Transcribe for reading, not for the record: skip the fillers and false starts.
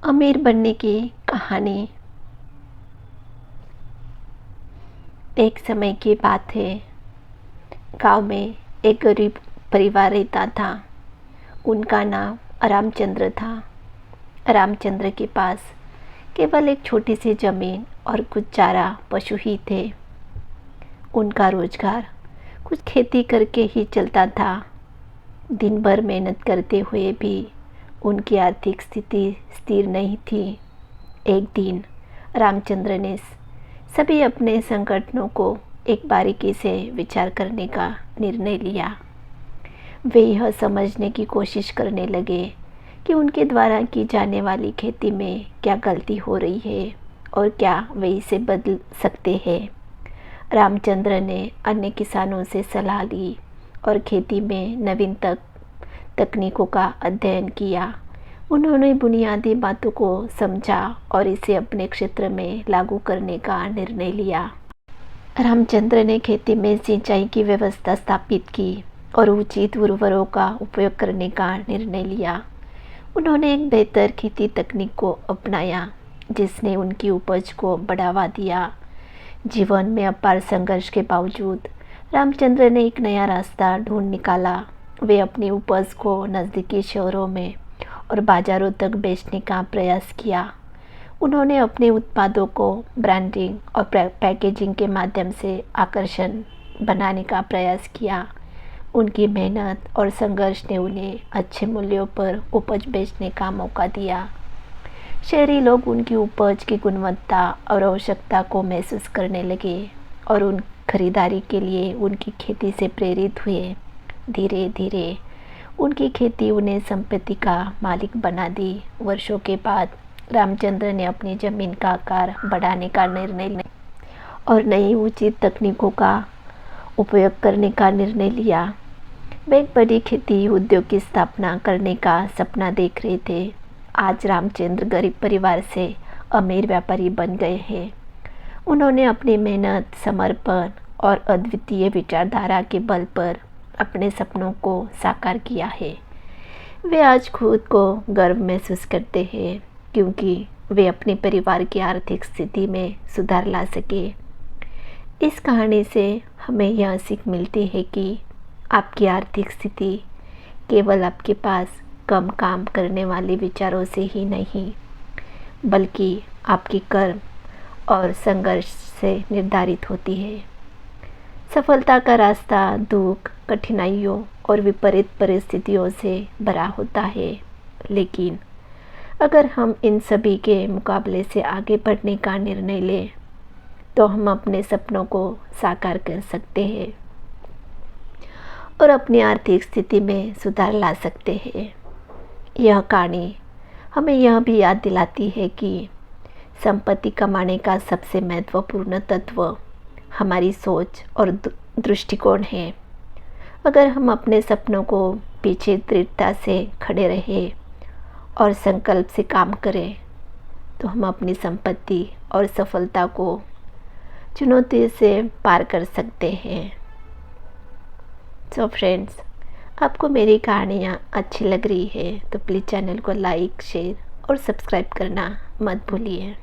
अमीर बनने की कहानी। एक समय की बात है। गांव में एक गरीब परिवार रहता था। उनका नाम रामचंद्र था। रामचंद्र के पास केवल एक छोटी सी ज़मीन और कुछ चारा पशु ही थे। उनका रोजगार कुछ खेती करके ही चलता था। दिन भर मेहनत करते हुए भी उनकी आर्थिक स्थिति स्थिर नहीं थी। एक दिन रामचंद्र ने सभी अपने संगठनों को एक बारीकी से विचार करने का निर्णय लिया। वे यह समझने की कोशिश करने लगे कि उनके द्वारा की जाने वाली खेती में क्या गलती हो रही है और क्या वे इसे बदल सकते हैं। रामचंद्र ने अन्य किसानों से सलाह ली और खेती में नवीन तकनीकों का अध्ययन किया। उन्होंने बुनियादी बातों को समझा और इसे अपने क्षेत्र में लागू करने का निर्णय लिया। रामचंद्र ने खेती में सिंचाई की व्यवस्था स्थापित की और उचित उर्वरकों का उपयोग करने का निर्णय लिया। उन्होंने एक बेहतर खेती तकनीक को अपनाया जिसने उनकी उपज को बढ़ावा दिया। जीवन में अपार संघर्ष के बावजूद रामचंद्र ने एक नया रास्ता ढूंढ निकाला। वे अपनी उपज को नज़दीकी शहरों में और बाज़ारों तक बेचने का प्रयास किया। उन्होंने अपने उत्पादों को ब्रांडिंग और पैकेजिंग के माध्यम से आकर्षण बनाने का प्रयास किया। उनकी मेहनत और संघर्ष ने उन्हें अच्छे मूल्यों पर उपज बेचने का मौका दिया। शहरी लोग उनकी उपज की गुणवत्ता और आवश्यकता को महसूस करने लगे और उन खरीदारी के लिए उनकी खेती से प्रेरित हुए। धीरे धीरे उनकी खेती उन्हें संपत्ति का मालिक बना दी। वर्षों के बाद रामचंद्र ने अपनी ज़मीन का आकार बढ़ाने का निर्णय लिया और नई उचित तकनीकों का उपयोग करने का निर्णय लिया। वे एक बड़ी खेती उद्योग की स्थापना करने का सपना देख रहे थे। आज रामचंद्र गरीब परिवार से अमीर व्यापारी बन गए हैं। उन्होंने अपनी मेहनत, समर्पण और अद्वितीय विचारधारा के बल पर अपने सपनों को साकार किया है। वे आज खुद को गर्व महसूस करते हैं क्योंकि वे अपने परिवार की आर्थिक स्थिति में सुधार ला सके। इस कहानी से हमें यह सीख मिलती है कि आपकी आर्थिक स्थिति केवल आपके पास कम काम करने वाले विचारों से ही नहीं, बल्कि आपकी कर्म और संघर्ष से निर्धारित होती है। सफलता का रास्ता दुख, कठिनाइयों और विपरीत परिस्थितियों से भरा होता है, लेकिन अगर हम इन सभी के मुकाबले से आगे बढ़ने का निर्णय लें तो हम अपने सपनों को साकार कर सकते हैं और अपनी आर्थिक स्थिति में सुधार ला सकते हैं। यह कहानी हमें यह भी याद दिलाती है कि संपत्ति कमाने का सबसे महत्वपूर्ण तत्व हमारी सोच और दृष्टिकोण है। अगर हम अपने सपनों को पीछे दृढ़ता से खड़े रहें और संकल्प से काम करें तो हम अपनी संपत्ति और सफलता को चुनौती से पार कर सकते हैं। सो फ्रेंड्स, आपको मेरी कहानियाँ अच्छी लग रही है तो प्लीज़ चैनल को लाइक, शेयर और सब्सक्राइब करना मत भूलिए।